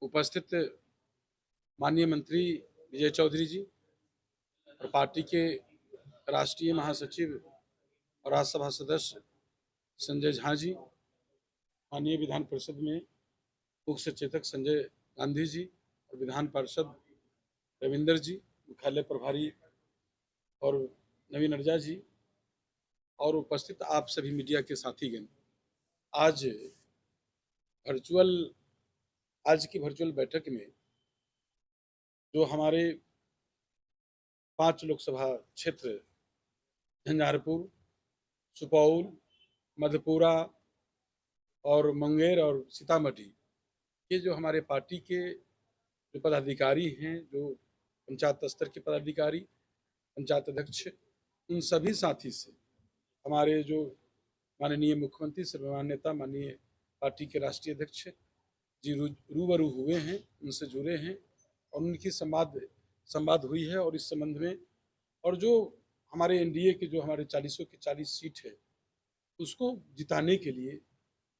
उपस्थित माननीय मंत्री विजय चौधरी जी और पार्टी के राष्ट्रीय महासचिव और राज्यसभा सदस्य संजय झा जी, माननीय विधान परिषद में मुख्य सचेतक संजय गांधी जी और विधान पार्षद रविंदर जी, मुख्यालय प्रभारी और नवीन अर्जा जी और उपस्थित आप सभी मीडिया के साथीगण, आज की वर्चुअल बैठक में जो हमारे 5 लोकसभा क्षेत्र झंझारपुर, सुपौल, मधेपुरा और मुंगेर और सीतामढ़ी के जो हमारे पार्टी के जो पदाधिकारी हैं, जो पंचायत स्तर के पदाधिकारी, पंचायत अध्यक्ष, उन सभी साथी से हमारे जो माननीय मुख्यमंत्री सर्वमान्य नेता माननीय पार्टी के राष्ट्रीय अध्यक्ष जी रूबरू हुए हैं, उनसे जुड़े हैं और उनकी संवाद हुई है। और इस संबंध में और जो हमारे एनडीए के जो हमारे 40 की 40 सीट है उसको जिताने के लिए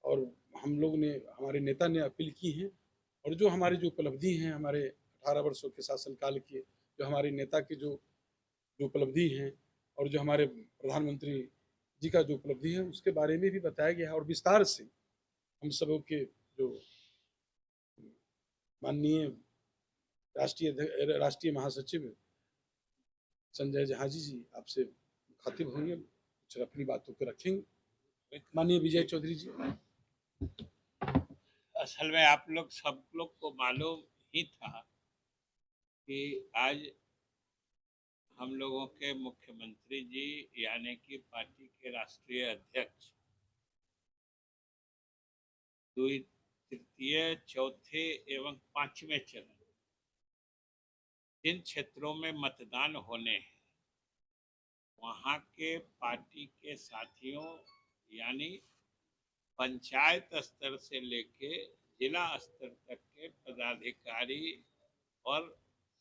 और हम लोग ने, हमारे नेता ने अपील की है और जो हमारी जो उपलब्धि हैं, हमारे 18 वर्षों के शासनकाल के जो हमारे नेता की जो उपलब्धि हैं और जो हमारे प्रधानमंत्री जी का जो उपलब्धि है उसके बारे में भी बताया गया है और विस्तार से हम सबों के जो माननीय राष्ट्रीय महासचिव संजय झा जी आपसे मुखातिब होंगे, कुछ अपनी बातों को रखेंगे। माननीय विजय चौधरी जी। असल में आप लोग सब लोग को मालूम ही था कि आज हम लोगों के मुख्यमंत्री जी यानी कि पार्टी के राष्ट्रीय अध्यक्ष तृतीय, चौथे एवं 5वें चरण जिन क्षेत्रों में मतदान होने हैं वहाँ के पार्टी के साथियों यानी पंचायत स्तर से लेके जिला स्तर तक के पदाधिकारी और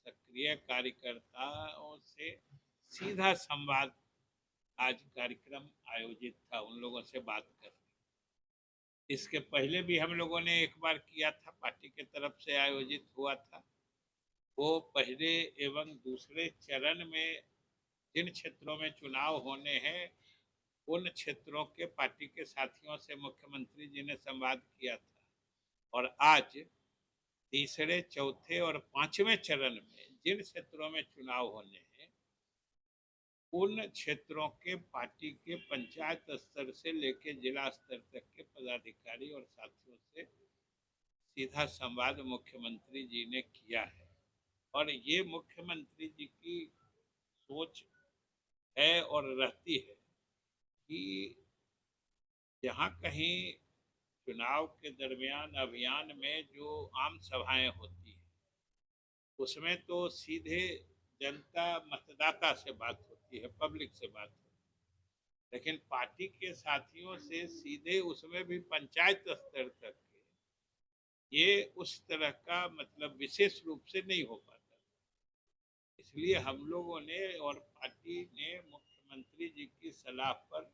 सक्रिय कार्यकर्ताओं से सीधा संवाद आज कार्यक्रम आयोजित था, उन लोगों से बात करने। इसके पहले भी हम लोगों ने एक बार किया था, पार्टी के तरफ से आयोजित हुआ था। वो पहले एवं दूसरे चरण में जिन क्षेत्रों में चुनाव होने हैं उन क्षेत्रों के पार्टी के साथियों से मुख्यमंत्री जी ने संवाद किया था। और आज तीसरे, चौथे और 5वें चरण में जिन क्षेत्रों में चुनाव होने हैं उन क्षेत्रों के पार्टी के पंचायत स्तर से लेकर जिला स्तर तक के पदाधिकारी और साथियों से सीधा संवाद मुख्यमंत्री जी ने किया है। और ये मुख्यमंत्री जी की सोच है और रहती है कि जहाँ कहीं चुनाव के दरमियान अभियान में जो आम सभाएं होती हैं उसमें तो सीधे जनता मतदाता से बात होती है, पब्लिक से बात होती है, लेकिन पार्टी के साथियों से सीधे उसमें भी पंचायत स्तर तक ये उस तरह का मतलब विशेष रूप से नहीं हो पाता। इसलिए हम लोगों ने और पार्टी ने मुख्यमंत्री जी की सलाह पर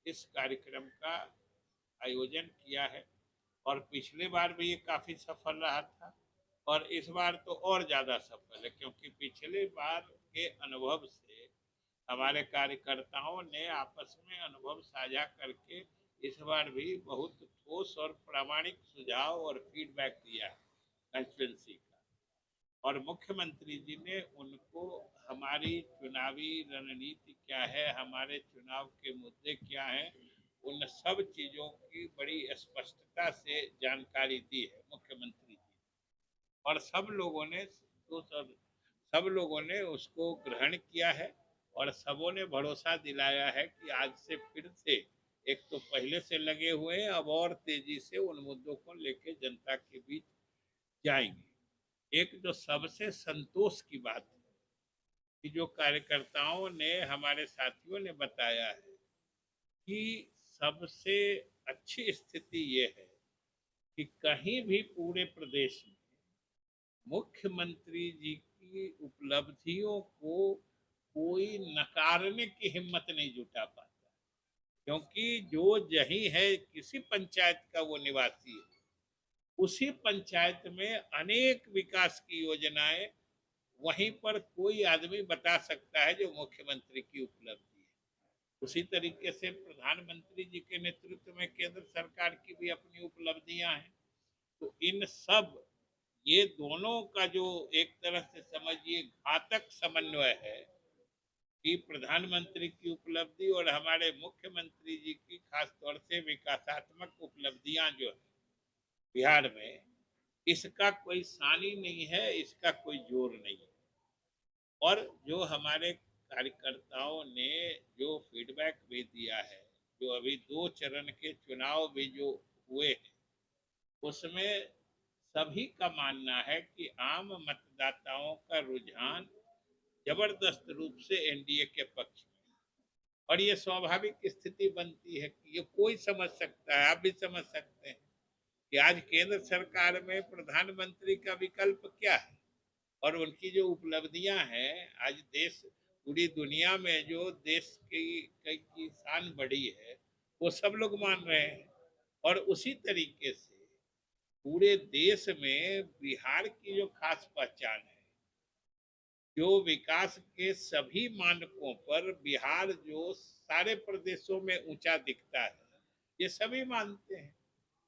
इस कार्यक्रम का आयोजन किया है और पिछले बार भी ये काफ़ी सफल रहा था और इस बार तो और ज़्यादा सफल है, क्योंकि पिछले बार के अनुभव से हमारे कार्यकर्ताओं ने आपस में अनुभव साझा करके इस बार भी बहुत ठोस और प्रामाणिक सुझाव और फीडबैक दिया है कंस्टिट्यूंसी का। और मुख्यमंत्री जी ने उनको हमारी चुनावी रणनीति क्या है, हमारे चुनाव के मुद्दे क्या हैं, उन सब चीज़ों की बड़ी स्पष्टता से जानकारी दी है मुख्यमंत्री जी। और सब लोगों ने उसको ग्रहण किया है और सबों ने भरोसा दिलाया है कि आज से फिर से एक तो पहले से लगे हुए हैं, अब और तेजी से उन मुद्दों को लेकर जनता के बीच जाएंगे। एक जो सबसे संतोष की बात है कि जो कार्यकर्ताओं ने, हमारे साथियों ने बताया है कि सबसे अच्छी स्थिति ये है कि कहीं भी पूरे प्रदेश में मुख्यमंत्री जी की उपलब्धियों को कोई नकारने की हिम्मत नहीं जुटा पाता, क्योंकि जो जही है किसी पंचायत का वो निवासी है, उसी पंचायत में अनेक विकास की योजनाएं वहीं पर कोई आदमी बता सकता है जो मुख्यमंत्री की उपलब्धि है। उसी तरीके से प्रधानमंत्री जी के नेतृत्व में केंद्र सरकार की भी अपनी उपलब्धियां हैं। तो इन सब ये दोनों का जो एक तरह से समझिए घातक समन्वय है कि प्रधानमंत्री की उपलब्धि और हमारे मुख्यमंत्री जी की खासतौर से विकासात्मक उपलब्धियां जो है बिहार में, इसका कोई सानी नहीं है, इसका कोई जोर नहीं है। और जो हमारे कार्यकर्ताओं ने जो फीडबैक भी दिया है, जो अभी 2 चरण के चुनाव भी जो हुए हैं, उसमें सभी का मानना है कि आम मतदाताओं का रुझान जबरदस्त रूप से एनडीए के पक्ष में। और ये स्वाभाविक स्थिति बनती है कि ये कोई समझ सकता है, आप भी समझ सकते हैं कि आज केंद्र सरकार में प्रधानमंत्री का विकल्प क्या है और उनकी जो उपलब्धियां हैं, आज देश पूरी दुनिया में जो देश की शान बढ़ी है वो सब लोग मान रहे हैं। और उसी तरीके से पूरे देश में बिहार की जो खास पहचान है, जो विकास के सभी मानकों पर बिहार जो सारे प्रदेशों में ऊंचा दिखता है, ये सभी मानते हैं।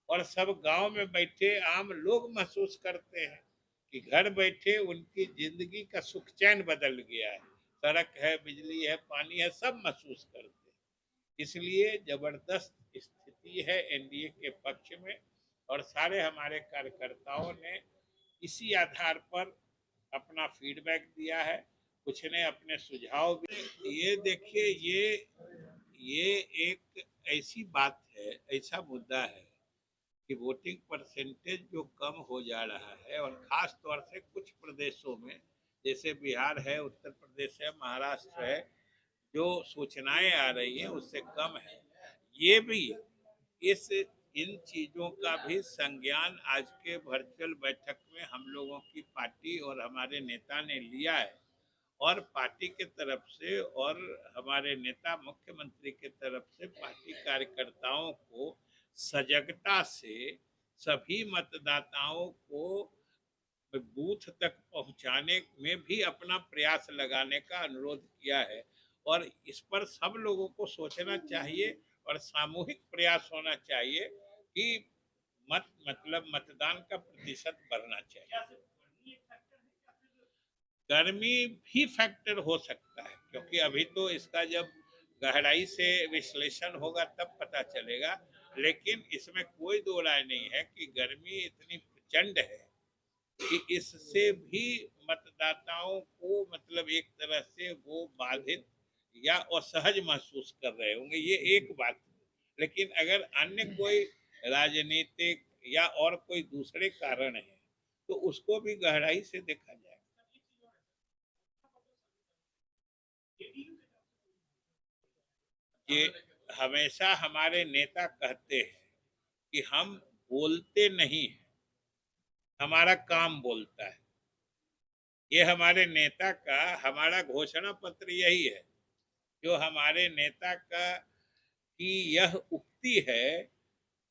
और सब गांव में बैठे आम लोग महसूस करते हैं कि घर बैठे उनकी जिंदगी का सुख चैन बदल गया है, सड़क है, बिजली है, पानी है, सब महसूस करते हैं। इसलिए जबरदस्त स्थिति है एनडीए के पक्ष में। और सारे हमारे कार्यकर्ताओं ने इसी आधार पर अपना फीडबैक दिया है, कुछ ने अपने सुझाव भी। ये देखिए, ये एक ऐसी बात है, ऐसा मुद्दा है कि वोटिंग परसेंटेज जो कम हो जा रहा है और खास तौर से कुछ प्रदेशों में जैसे बिहार है, उत्तर प्रदेश है, महाराष्ट्र है, जो सूचनाएं आ रही हैं उससे कम है। ये भी इस इन चीजों का भी संज्ञान आज के वर्चुअल बैठक में हम लोगों की पार्टी और हमारे नेता ने लिया है। और पार्टी के तरफ से और हमारे नेता मुख्यमंत्री के तरफ से पार्टी कार्यकर्ताओं को सजगता से सभी मतदाताओं को बूथ तक पहुंचाने में भी अपना प्रयास लगाने का अनुरोध किया है। और इस पर सब लोगों को सोचना चाहिए और सामूहिक प्रयास होना चाहिए कि मतदान का प्रतिशत बढ़ना चाहिए। गर्मी भी फैक्टर हो सकता है, क्योंकि अभी तो इसका जब गहराई से विश्लेषण होगा तब पता चलेगा। लेकिन इसमें कोई दो राय नहीं है कि गर्मी इतनी प्रचंड है कि इससे भी मतदाताओं को मतलब एक तरह से वो बाधित या असहज महसूस कर रहे होंगे, ये एक बात। लेकिन अगर अन्य कोई राजनीतिक या और कोई दूसरे कारण है तो उसको भी गहराई से देखा जाए। ये हमेशा हमारे नेता कहते हैं कि हम बोलते नहीं हैं, हमारा काम बोलता है। ये हमारे नेता का, हमारा घोषणा पत्र यही है, जो हमारे नेता का की यह उक्ति है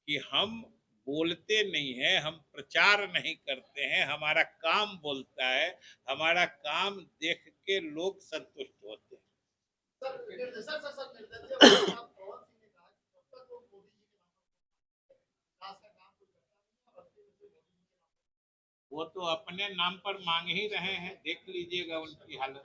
कि हम बोलते नहीं हैं, हम प्रचार नहीं करते हैं, हमारा काम बोलता है, हमारा काम देख के लोग संतुष्ट होते हैं। वो तो अपने नाम पर मांग ही रहे हैं, देख लीजिएगा उनकी हालत।